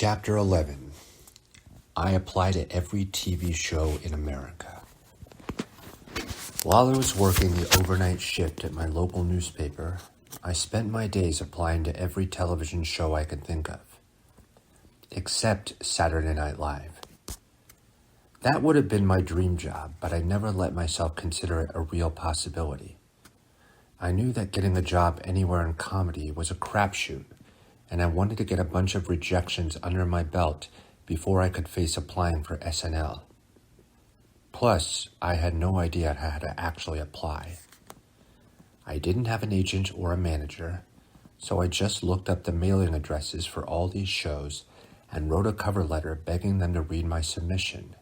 Chapter 11. I apply to every TV show in America. While I was working the overnight shift at my local newspaper, I spent my days applying to every television show I could think of, except Saturday Night Live. That would have been my dream job, but I never let myself consider it a real possibility. I knew that getting a job anywhere in comedy was a crapshoot, and I wanted to get a bunch of rejections under my belt before I could face applying for SNL. Plus, I had no idea how to actually apply. I didn't have an agent or a manager, so I just looked up the mailing addresses for all these shows and wrote a cover letter begging them to read my submission,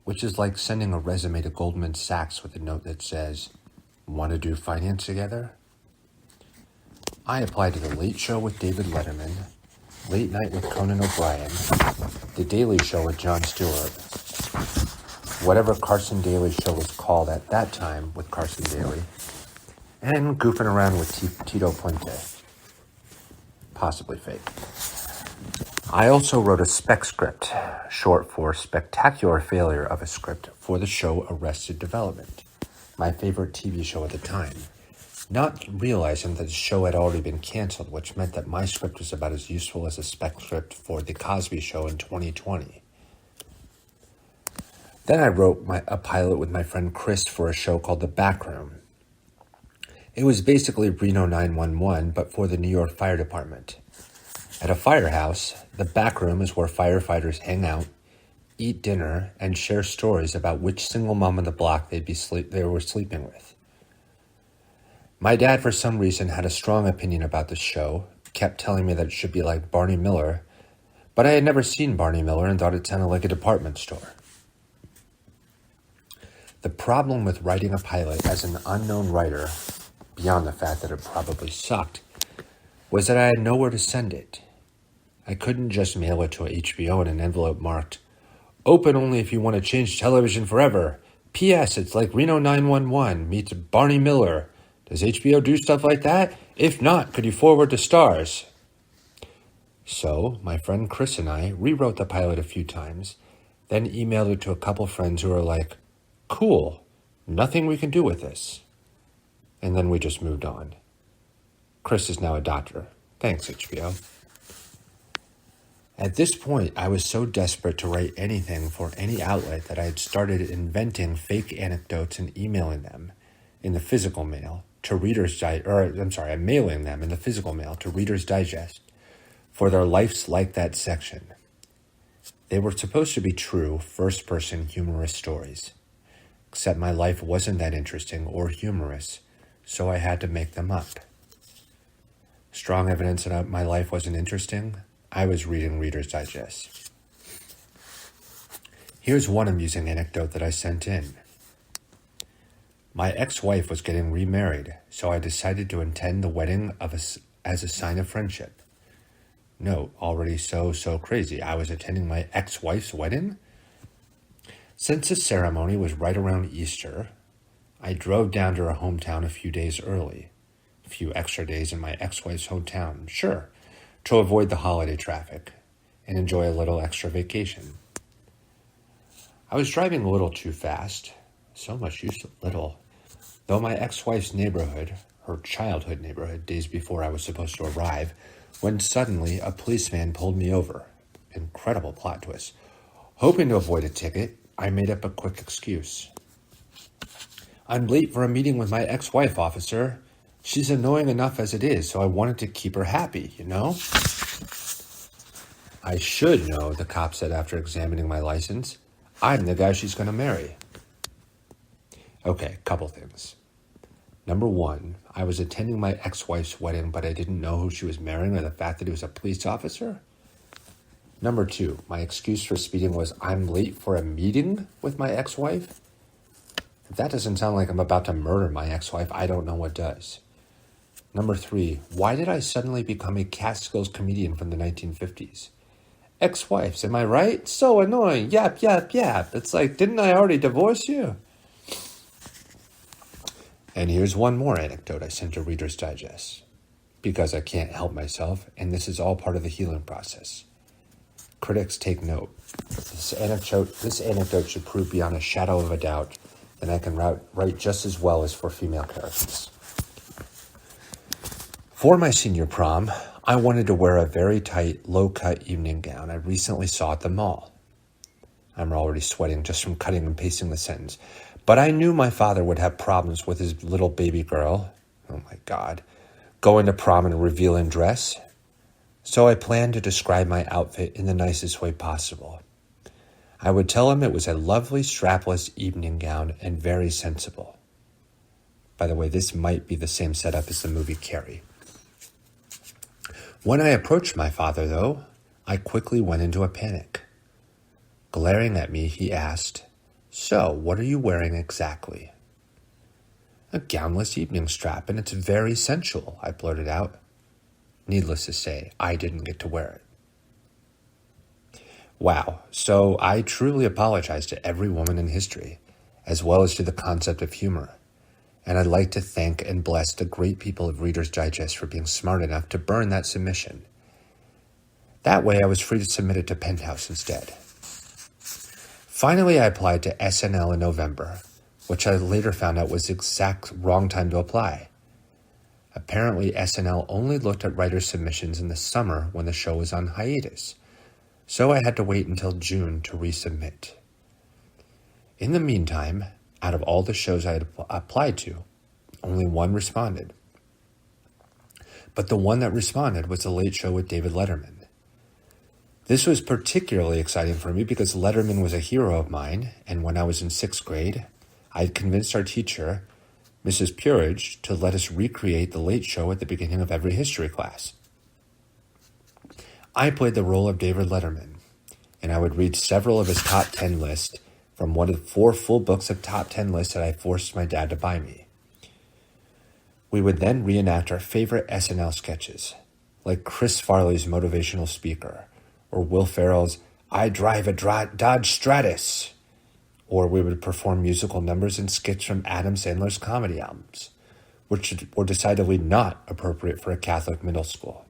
which is like sending a resume to Goldman Sachs with a note that says, "Want to do finance together?" I applied to The Late Show with David Letterman, Late Night with Conan O'Brien, The Daily Show with Jon Stewart, whatever Carson Daly show was called at that time with Carson Daly, and goofing around with Tito Puente. Possibly fake. I also wrote a spec script, short for Spectacular Failure of a Script, for the show Arrested Development, my favorite TV show at the time, not realizing that the show had already been canceled, which meant that my script was about as useful as a spec script for The Cosby Show in 2020. Then I wrote a pilot with my friend Chris for a show called The Backroom. It was basically Reno 911, but for the New York Fire Department. At a firehouse, the backroom is where firefighters hang out, eat dinner, and share stories about which single mom on the block they were sleeping with. My dad, for some reason, had a strong opinion about the show, kept telling me that it should be like Barney Miller, but I had never seen Barney Miller and thought it sounded like a department store. The problem with writing a pilot as an unknown writer, beyond the fact that it probably sucked, was that I had nowhere to send it. I couldn't just mail it to HBO in an envelope marked, "Open only if you want to change television forever. P.S. It's like Reno 911 meets Barney Miller. Does HBO do stuff like that? If not, could you forward to Stars?" So, my friend Chris and I rewrote the pilot a few times, then emailed it to a couple friends who were like, "Cool, nothing we can do with this." And then we just moved on. Chris is now a doctor. Thanks, HBO. At this point, I was so desperate to write anything for any outlet that I had started inventing fake anecdotes and emailing them in the physical mail to I'm mailing them in the physical mail to Reader's Digest for their Life's Like That section. They were supposed to be true, first-person humorous stories, except my life wasn't that interesting or humorous, so I had to make them up. Strong evidence that my life wasn't interesting? I was reading Reader's Digest. Here's one amusing anecdote that I sent in. My ex-wife was getting remarried, so I decided to attend the wedding as a sign of friendship. No, already so crazy. I was attending my ex-wife's wedding? Since the ceremony was right around Easter, I drove down to her hometown a few days early. A few extra days in my ex-wife's hometown, sure, to avoid the holiday traffic and enjoy a little extra vacation. I was driving a little too fast. So much use of little. Though my ex-wife's neighborhood, her childhood neighborhood, days before I was supposed to arrive, when suddenly a policeman pulled me over. Incredible plot twist. Hoping to avoid a ticket, I made up a quick excuse. "I'm late for a meeting with my ex-wife, officer. She's annoying enough as it is, so I wanted to keep her happy, you know?" "I should know," the cop said after examining my license. "I'm the guy she's going to marry." Okay, couple things. Number one, I was attending my ex-wife's wedding, but I didn't know who she was marrying or the fact that he was a police officer. Number two, my excuse for speeding was I'm late for a meeting with my ex-wife. If that doesn't sound like I'm about to murder my ex-wife, I don't know what does. Number three, why did I suddenly become a Catskills comedian from the 1950s? Ex-wives, am I right? So annoying. Yap, yap, yap. It's like, didn't I already divorce you? And here's one more anecdote I sent to Reader's Digest, because I can't help myself, and this is all part of the healing process. Critics take note. This anecdote should prove beyond a shadow of a doubt that I can write just as well as for female characters. For my senior prom, I wanted to wear a very tight, low-cut evening gown I recently saw at the mall. I'm already sweating just from cutting and pasting the sentence. But I knew my father would have problems with his little baby girl, oh my God, going to prom in a revealing dress. So I planned to describe my outfit in the nicest way possible. I would tell him it was a lovely strapless evening gown and very sensible. By the way, this might be the same setup as the movie Carrie. When I approached my father, though, I quickly went into a panic. Glaring at me, he asked, "So, what are you wearing exactly?" "A gownless evening strap, and it's very sensual," I blurted out. Needless to say, I didn't get to wear it. Wow, so I truly apologize to every woman in history, as well as to the concept of humor. And I'd like to thank and bless the great people of Reader's Digest for being smart enough to burn that submission. That way I was free to submit it to Penthouse instead. Finally, I applied to SNL in November, which I later found out was the exact wrong time to apply. Apparently, SNL only looked at writer submissions in the summer when the show was on hiatus, so I had to wait until June to resubmit. In the meantime, out of all the shows I had applied to, only one responded. But the one that responded was The Late Show with David Letterman. This was particularly exciting for me because Letterman was a hero of mine, and when I was in 6th grade, I had convinced our teacher, Mrs. Purridge, to let us recreate The Late Show at the beginning of every history class. I played the role of David Letterman, and I would read several of his top 10 lists from one of 4 full books of top 10 lists that I forced my dad to buy me. We would then reenact our favorite SNL sketches, like Chris Farley's motivational speaker, or Will Ferrell's I Drive a Dodge Stratus, or we would perform musical numbers and skits from Adam Sandler's comedy albums, which were decidedly not appropriate for a Catholic middle school.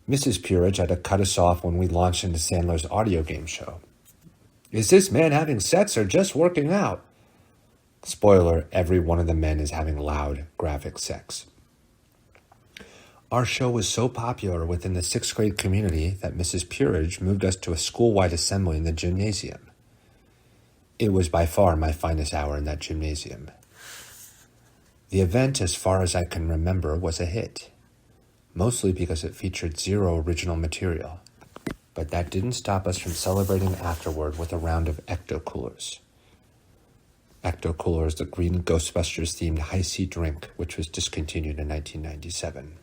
Mrs. Purridge had to cut us off when we launched into Sandler's audio game show. Is this man having sex or just working out? Spoiler, every one of the men is having loud, graphic sex. Our show was so popular within the 6th grade community that Mrs. Purridge moved us to a school-wide assembly in the gymnasium. It was by far my finest hour in that gymnasium. The event, as far as I can remember, was a hit, mostly because it featured 0 original material. But that didn't stop us from celebrating afterward with a round of Ecto-Coolers. Ecto-Cooler is the green Ghostbusters-themed high-C drink, which was discontinued in 1997.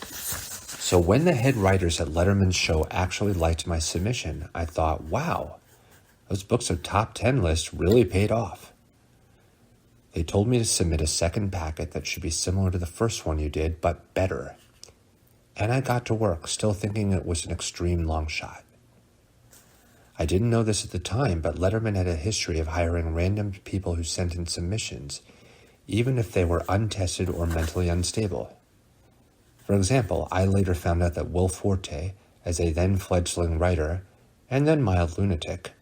So when the head writers at Letterman's show actually liked my submission, I thought, wow, those books of top 10 lists really paid off. They told me to submit a second packet that should be similar to the first one you did, but better. And I got to work, still thinking it was an extreme long shot. I didn't know this at the time, but Letterman had a history of hiring random people who sent in submissions, even if they were untested or mentally unstable. For example, I later found out that Will Forte, as a then-fledgling writer, and then mild lunatic,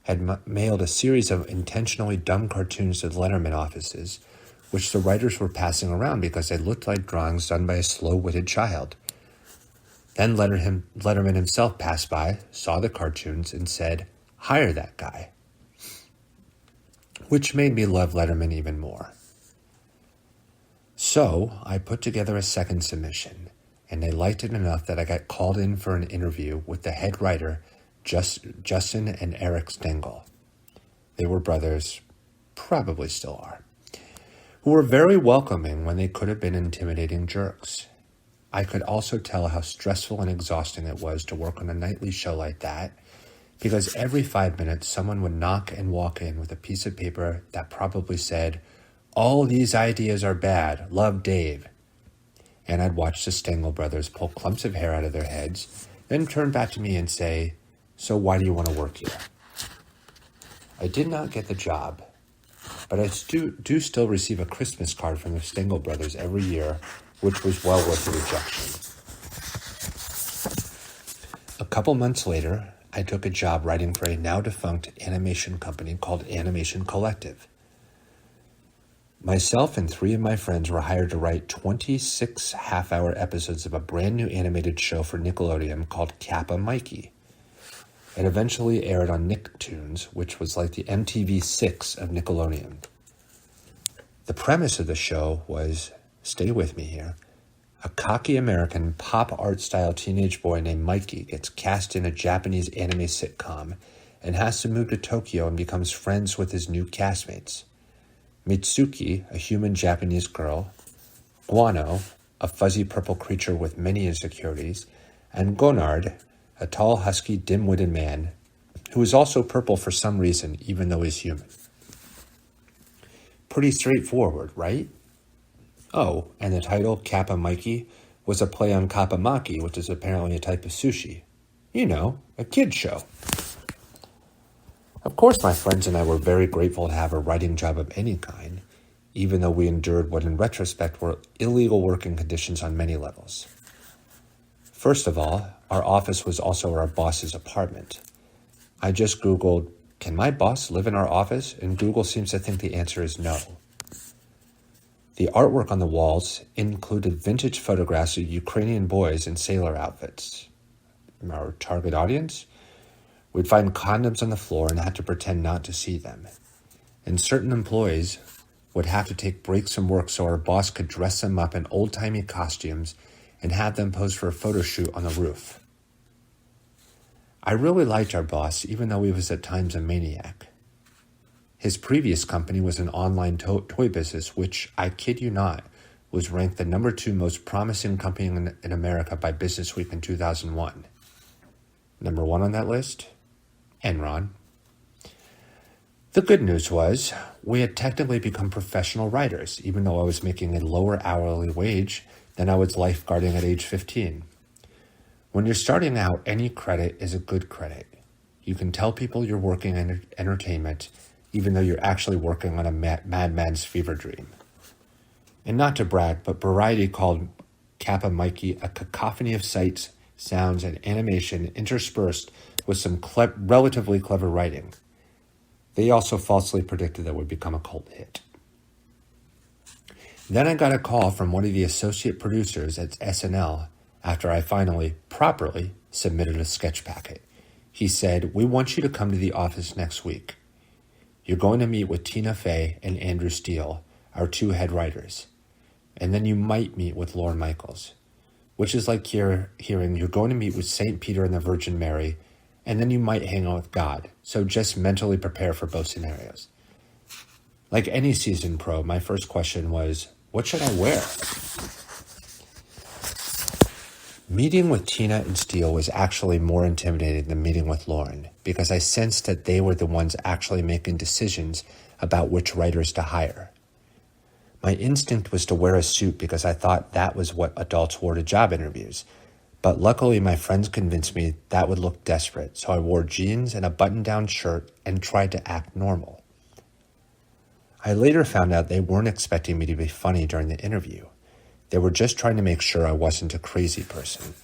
had mailed a series of intentionally dumb cartoons to the Letterman offices, which the writers were passing around because they looked like drawings done by a slow-witted child. Then Letterman himself passed by, saw the cartoons, and said, "Hire that guy." Which made me love Letterman even more. So I put together a second submission, and they liked it enough that I got called in for an interview with the head writer, Justin and Eric Stengel. They were brothers, probably still are, who were very welcoming when they could have been intimidating jerks. I could also tell how stressful and exhausting it was to work on a nightly show like that, because every 5 minutes someone would knock and walk in with a piece of paper that probably said, "All these ideas are bad, love Dave." And I'd watch the Stengel brothers pull clumps of hair out of their heads, then turn back to me and say, "So why do you want to work here?" I did not get the job, but I do still receive a Christmas card from the Stengel brothers every year, which was well worth the rejection. A couple months later, I took a job writing for a now-defunct animation company called Animation Collective. Myself and 3 of my friends were hired to write 26 half-hour episodes of a brand-new animated show for Nickelodeon called Kappa Mikey. It eventually aired on Nicktoons, which was like the MTV6 of Nickelodeon. The premise of the show was, stay with me here, a cocky American pop art style teenage boy named Mikey gets cast in a Japanese anime sitcom and has to move to Tokyo and becomes friends with his new castmates. Mitsuki, a human Japanese girl, Guano, a fuzzy purple creature with many insecurities, and Gonard, a tall, husky, dim-witted man who is also purple for some reason, even though he's human. Pretty straightforward, right? Oh, and the title, Kappa Mikey, was a play on kappamaki, which is apparently a type of sushi. You know, a kid's show. Of course, my friends and I were very grateful to have a writing job of any kind, even though we endured what in retrospect were illegal working conditions on many levels. First of all, our office was also our boss's apartment. I just Googled, can my boss live in our office? And Google seems to think the answer is no. The artwork on the walls included vintage photographs of Ukrainian boys in sailor outfits. Our target audience? We'd find condoms on the floor and had to pretend not to see them. And certain employees would have to take breaks from work so our boss could dress them up in old-timey costumes and have them pose for a photo shoot on the roof. I really liked our boss, even though he was at times a maniac. His previous company was an online toy business, which, I kid you not, was ranked the number 2 most promising company in America by Business Week in 2001. Number 1 on that list? Enron. The good news was, we had technically become professional writers, even though I was making a lower hourly wage than I was lifeguarding at age 15. When you're starting out, any credit is a good credit. You can tell people you're working in entertainment, even though you're actually working on a madman's fever dream. And not to brag, but Variety called Kappa Mikey a cacophony of sights, sounds, and animation interspersed with some relatively clever writing. They also falsely predicted that it would become a cult hit. Then I got a call from one of the associate producers at SNL after I finally, properly, submitted a sketch packet. He said, we want you to come to the office next week. You're going to meet with Tina Fey and Andrew Steele, our 2 head writers. And then you might meet with Lorne Michaels, which is like hearing you're going to meet with St. Peter and the Virgin Mary, and then you might hang out with God. So just mentally prepare for both scenarios. Like any seasoned pro, my first question was, what should I wear? Meeting with Tina and Steele was actually more intimidating than meeting with Lauren, because I sensed that they were the ones actually making decisions about which writers to hire. My instinct was to wear a suit because I thought that was what adults wore to job interviews, but luckily my friends convinced me that would look desperate, so I wore jeans and a button-down shirt and tried to act normal. I later found out they weren't expecting me to be funny during the interview. They were just trying to make sure I wasn't a crazy person.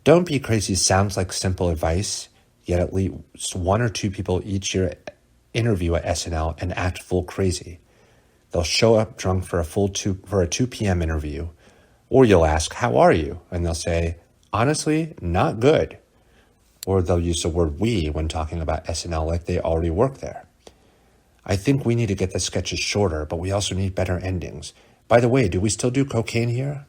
Don't be crazy sounds like simple advice, yet at least 1 or 2 people each year interview at SNL and act full crazy. They'll show up drunk for a 2 p.m. interview, or you'll ask, how are you? And they'll say, honestly, not good. Or they'll use the word we when talking about SNL like they already work there. I think we need to get the sketches shorter, but we also need better endings. By the way, do we still do cocaine here?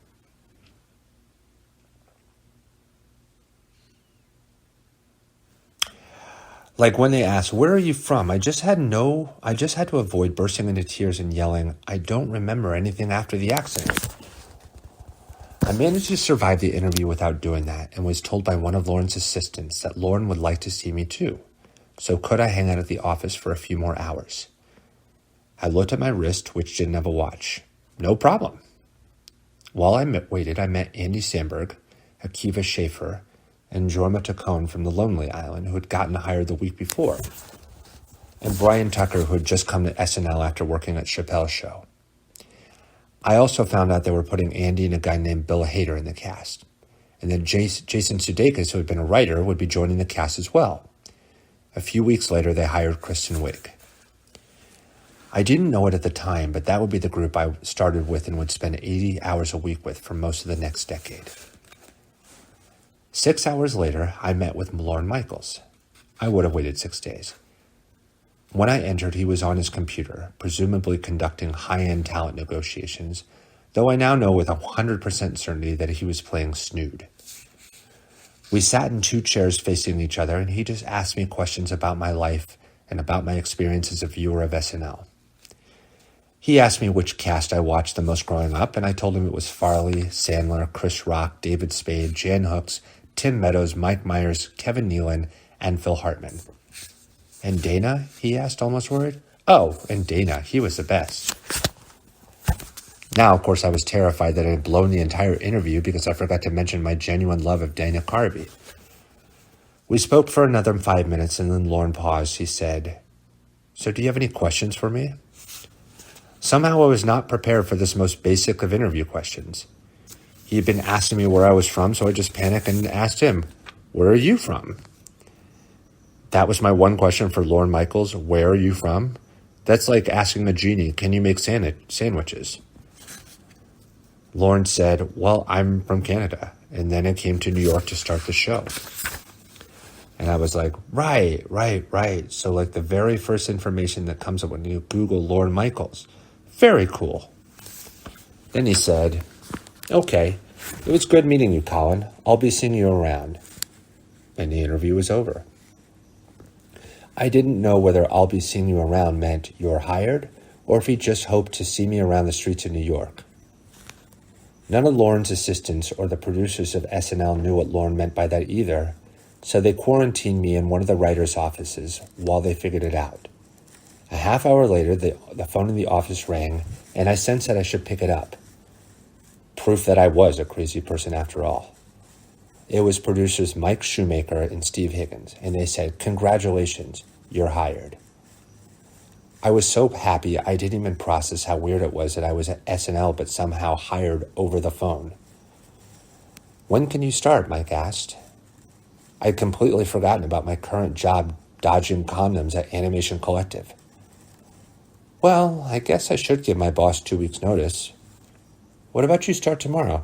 Like when they ask, where are you from? I just had to avoid bursting into tears and yelling, I don't remember anything after the accident. I managed to survive the interview without doing that and was told by one of Lauren's assistants that Lauren would like to see me too. So could I hang out at the office for a few more hours? I looked at my wrist, which didn't have a watch. No problem. While I waited, I met Andy Samberg, Akiva Schaffer, and Jorma Tacone from The Lonely Island, who had gotten hired the week before, and Brian Tucker, who had just come to SNL after working at Chappelle's Show. I also found out they were putting Andy and a guy named Bill Hader in the cast, and then Jason Sudeikis, who had been a writer, would be joining the cast as well. A few weeks later, they hired Kristen Wiig. I didn't know it at the time, but that would be the group I started with and would spend 80 hours a week with for most of the next decade. 6 hours later, I met with Lorne Michaels. I would have waited 6 days. When I entered, he was on his computer, presumably conducting high-end talent negotiations, though I now know with 100% certainty that he was playing Snood. We sat in 2 chairs facing each other, and he just asked me questions about my life and about my experience as a viewer of SNL. He asked me which cast I watched the most growing up, and I told him it was Farley, Sandler, Chris Rock, David Spade, Jan Hooks, Tim Meadows, Mike Myers, Kevin Nealon, and Phil Hartman. And Dana? He asked, almost worried. Oh, and Dana. He was the best. Now, of course, I was terrified that I had blown the entire interview because I forgot to mention my genuine love of Dana Carvey. We spoke for another 5 minutes, and then Lorne paused. He said, "So do you have any questions for me?" Somehow I was not prepared for this most basic of interview questions. He had been asking me where I was from, so I just panicked and asked him, "Where are you from?" That was my one question for Lorne Michaels. Where are you from? That's like asking the genie, "Can you make sandwiches?" Lorne said, "Well, I'm from Canada, and then I came to New York to start the show." And I was like, right. So like the very first information that comes up when you Google Lorne Michaels. Very cool. Then he said, "Okay, it was good meeting you, Colin. I'll be seeing you around." And the interview was over. I didn't know whether "I'll be seeing you around" meant you're hired, or if he just hoped to see me around the streets of New York. None of Lorne's assistants or the producers of SNL knew what Lorne meant by that either, so they quarantined me in one of the writers' offices while they figured it out. A half hour later, the phone in the office rang, and I sensed that I should pick it up. Proof that I was a crazy person after all. It was producers Mike Shoemaker and Steve Higgins, and they said, "Congratulations, you're hired." I was so happy I didn't even process how weird it was that I was at SNL but somehow hired over the phone. "When can you start?" Mike asked. I'd completely forgotten about my current job dodging condoms at Animation Collective. "Well, I guess I should give my boss 2 weeks' notice." "What about you start tomorrow?"